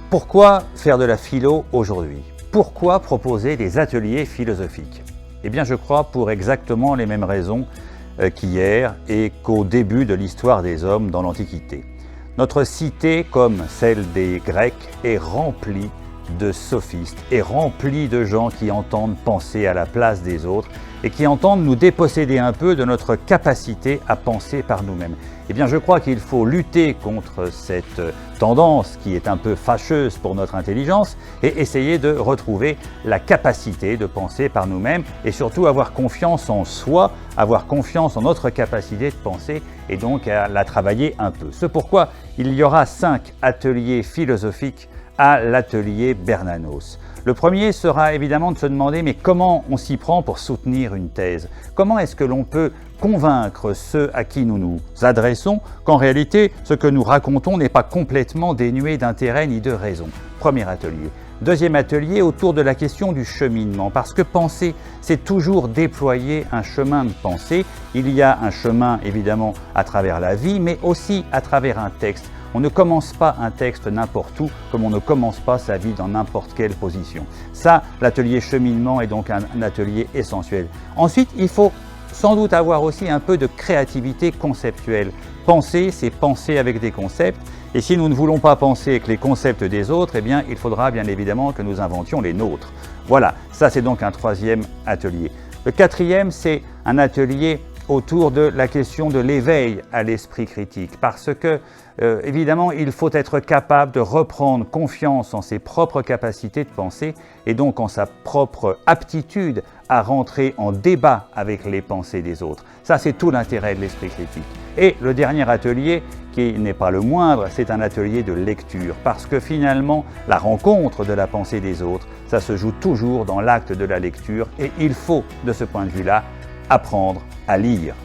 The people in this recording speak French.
Pourquoi faire de la philo aujourd'hui? Pourquoi proposer des ateliers philosophiques? Eh bien, je crois pour exactement les mêmes raisons qu'hier et qu'au début de l'histoire des hommes dans l'Antiquité. Notre cité, comme celle des Grecs, est remplie de sophistes, est remplie de gens qui entendent penser à la place des autres et qui entendent nous déposséder un peu de notre capacité à penser par nous-mêmes. Eh bien, je crois qu'il faut lutter contre cette tendance qui est un peu fâcheuse pour notre intelligence et essayer de retrouver la capacité de penser par nous-mêmes et surtout avoir confiance en soi, avoir confiance en notre capacité de penser et donc à la travailler un peu. C'est pourquoi il y aura 5 ateliers philosophiques à l'atelier Bernanos. Le premier sera évidemment de se demander mais comment on s'y prend pour soutenir une thèse? Comment est-ce que l'on peut convaincre ceux à qui nous nous adressons qu'en réalité ce que nous racontons n'est pas complètement dénué d'intérêt ni de raison? Premier atelier. Deuxième atelier autour de la question du cheminement, parce que penser, c'est toujours déployer un chemin de pensée. Il y a un chemin évidemment à travers la vie, mais aussi à travers un texte. On ne commence pas un texte n'importe où, comme on ne commence pas sa vie dans n'importe quelle position. Ça, l'atelier cheminement est donc un atelier essentiel. Ensuite, il faut sans doute avoir aussi un peu de créativité conceptuelle. Penser, c'est penser avec des concepts. Et si nous ne voulons pas penser avec les concepts des autres, eh bien, il faudra bien évidemment que nous inventions les nôtres. Voilà, ça c'est donc un troisième atelier. Le quatrième, c'est un atelier autour de la question de l'éveil à l'esprit critique, parce que, évidemment, il faut être capable de reprendre confiance en ses propres capacités de penser et donc en sa propre aptitude à rentrer en débat avec les pensées des autres. Ça, c'est tout l'intérêt de l'esprit critique. Et le dernier atelier, qui n'est pas le moindre, c'est un atelier de lecture, parce que finalement, la rencontre de la pensée des autres, ça se joue toujours dans l'acte de la lecture et il faut, de ce point de vue-là, apprendre à lire.